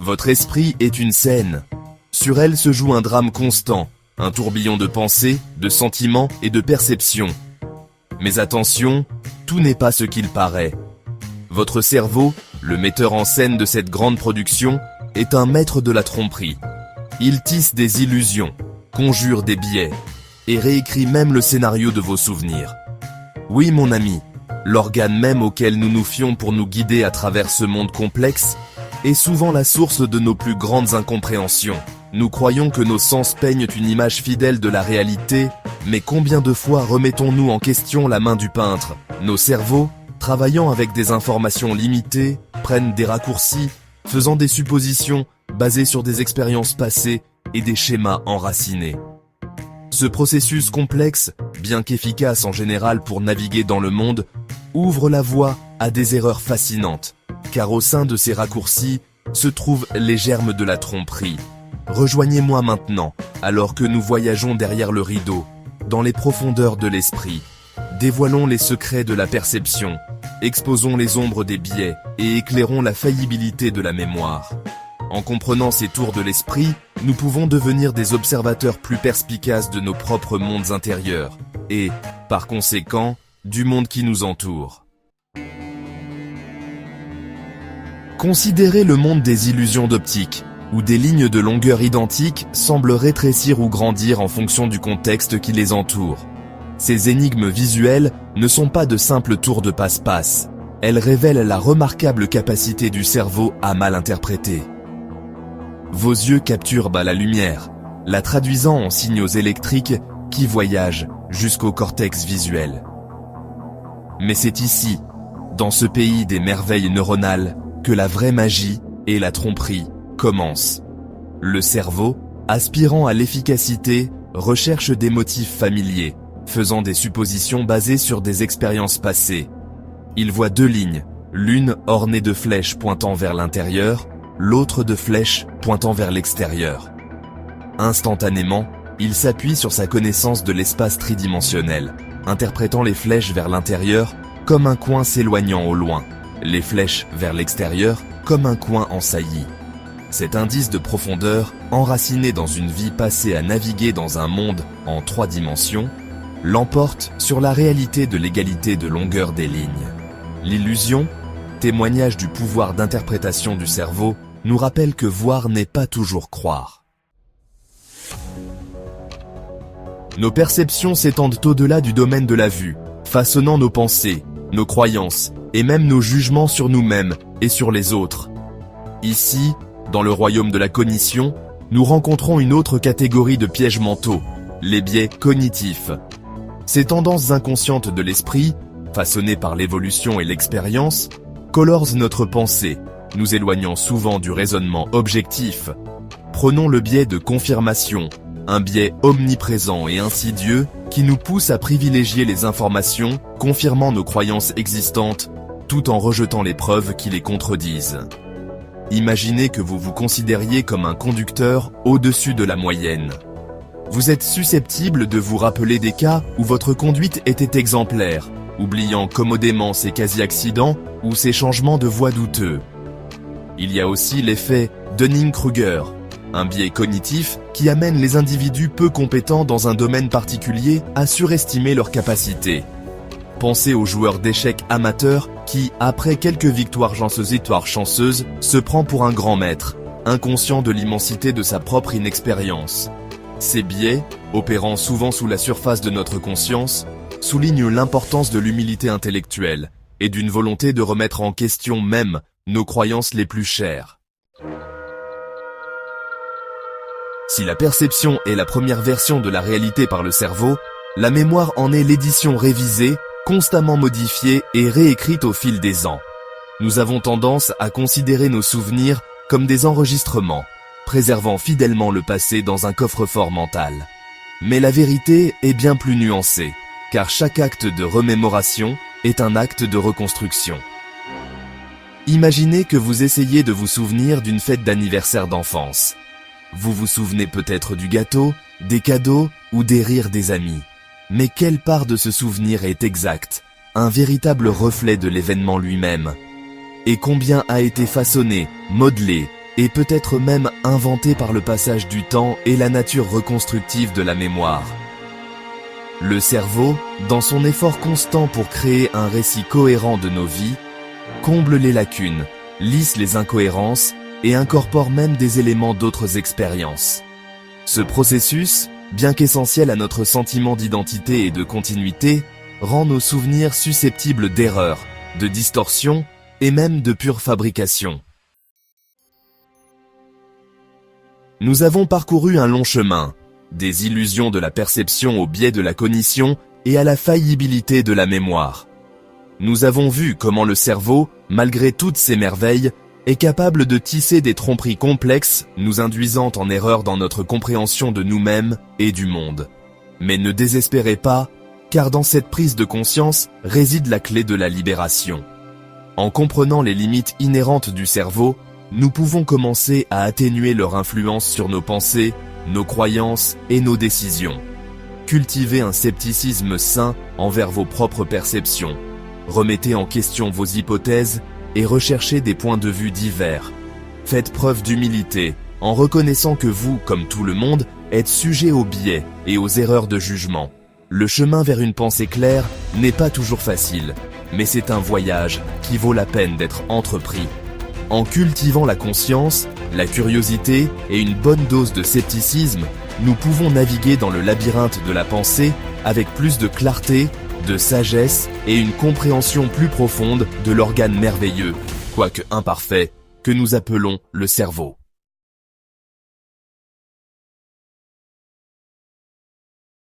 Votre esprit est une scène. Sur elle se joue un drame constant, un tourbillon de pensées, de sentiments et de perceptions. Mais attention, tout n'est pas ce qu'il paraît. Votre cerveau, le metteur en scène de cette grande production, est un maître de la tromperie. Il tisse des illusions, conjure des biais, et réécrit même le scénario de vos souvenirs. Oui, mon ami, l'organe même auquel nous nous fions pour nous guider à travers ce monde complexe est souvent la source de nos plus grandes incompréhensions. Nous croyons que nos sens peignent une image fidèle de la réalité, mais combien de fois remettons-nous en question la main du peintre? Nos cerveaux, travaillant avec des informations limitées, prennent des raccourcis, faisant des suppositions basées sur des expériences passées et des schémas enracinés. Ce processus complexe, bien qu'efficace en général pour naviguer dans le monde, ouvre la voie à des erreurs fascinantes, car au sein de ces raccourcis se trouvent les germes de la tromperie. Rejoignez-moi maintenant, alors que nous voyageons derrière le rideau, dans les profondeurs de l'esprit. Dévoilons les secrets de la perception, exposons les ombres des biais et éclairons la faillibilité de la mémoire. En comprenant ces tours de l'esprit, nous pouvons devenir des observateurs plus perspicaces de nos propres mondes intérieurs et, par conséquent, du monde qui nous entoure. Considérez le monde des illusions d'optique, où des lignes de longueur identiques semblent rétrécir ou grandir en fonction du contexte qui les entoure. Ces énigmes visuelles ne sont pas de simples tours de passe-passe. Elles révèlent la remarquable capacité du cerveau à mal interpréter. Vos yeux capturent la lumière, la traduisant en signaux électriques qui voyagent jusqu'au cortex visuel. Mais c'est ici, dans ce pays des merveilles neuronales, que la vraie magie et la tromperie commencent. Le cerveau, aspirant à l'efficacité, recherche des motifs familiers, faisant des suppositions basées sur des expériences passées. Il voit deux lignes, l'une ornée de flèches pointant vers l'intérieur, l'autre de flèches pointant vers l'extérieur. Instantanément, il s'appuie sur sa connaissance de l'espace tridimensionnel, interprétant les flèches vers l'intérieur comme un coin s'éloignant au loin, les flèches vers l'extérieur comme un coin en saillie. Cet indice de profondeur, enraciné dans une vie passée à naviguer dans un monde en 3 dimensions, l'emporte sur la réalité de l'égalité de longueur des lignes. L'illusion, témoignage du pouvoir d'interprétation du cerveau, nous rappelle que voir n'est pas toujours croire. Nos perceptions s'étendent au-delà du domaine de la vue, façonnant nos pensées, nos croyances et même nos jugements sur nous-mêmes et sur les autres. Ici, dans le royaume de la cognition, nous rencontrons une autre catégorie de pièges mentaux, les biais cognitifs. Ces tendances inconscientes de l'esprit, façonnées par l'évolution et l'expérience, colorent notre pensée, nous éloignant souvent du raisonnement objectif. Prenons le biais de confirmation, un biais omniprésent et insidieux qui nous pousse à privilégier les informations confirmant nos croyances existantes, tout en rejetant les preuves qui les contredisent. Imaginez que vous vous considériez comme un conducteur au-dessus de la moyenne. Vous êtes susceptible de vous rappeler des cas où votre conduite était exemplaire, oubliant commodément ces quasi-accidents ou ces changements de voie douteux. Il y a aussi l'effet Dunning-Kruger, un biais cognitif qui amène les individus peu compétents dans un domaine particulier à surestimer leurs capacités. Pensez aux joueurs d'échecs amateurs qui, après quelques victoires chanceuses, se prend pour un grand maître, inconscient de l'immensité de sa propre inexpérience. Ces biais, opérant souvent sous la surface de notre conscience, soulignent l'importance de l'humilité intellectuelle et d'une volonté de remettre en question même nos croyances les plus chères. Si la perception est la première version de la réalité par le cerveau, la mémoire en est l'édition révisée, constamment modifiée et réécrite au fil des ans. Nous avons tendance à considérer nos souvenirs comme des enregistrements, préservant fidèlement le passé dans un coffre-fort mental. Mais la vérité est bien plus nuancée, car chaque acte de remémoration est un acte de reconstruction. Imaginez que vous essayez de vous souvenir d'une fête d'anniversaire d'enfance. Vous vous souvenez peut-être du gâteau, des cadeaux ou des rires des amis. Mais quelle part de ce souvenir est exacte, un véritable reflet de l'événement lui-même? Et combien a été façonné, modelé, et peut-être même inventé par le passage du temps et la nature reconstructive de la mémoire. Le cerveau, dans son effort constant pour créer un récit cohérent de nos vies, comble les lacunes, lisse les incohérences et incorpore même des éléments d'autres expériences. Ce processus, bien qu'essentiel à notre sentiment d'identité et de continuité, rend nos souvenirs susceptibles d'erreurs, de distorsions et même de pure fabrication. Nous avons parcouru un long chemin, des illusions de la perception au biais de la cognition et à la faillibilité de la mémoire. Nous avons vu comment le cerveau, malgré toutes ses merveilles, est capable de tisser des tromperies complexes, nous induisant en erreur dans notre compréhension de nous-mêmes et du monde. Mais ne désespérez pas, car dans cette prise de conscience réside la clé de la libération. En comprenant les limites inhérentes du cerveau, nous pouvons commencer à atténuer leur influence sur nos pensées, nos croyances et nos décisions. Cultivez un scepticisme sain envers vos propres perceptions. Remettez en question vos hypothèses et recherchez des points de vue divers. Faites preuve d'humilité en reconnaissant que vous, comme tout le monde, êtes sujet aux biais et aux erreurs de jugement. Le chemin vers une pensée claire n'est pas toujours facile, mais c'est un voyage qui vaut la peine d'être entrepris. En cultivant la conscience, la curiosité et une bonne dose de scepticisme, nous pouvons naviguer dans le labyrinthe de la pensée avec plus de clarté, de sagesse et une compréhension plus profonde de l'organe merveilleux, quoique imparfait, que nous appelons le cerveau.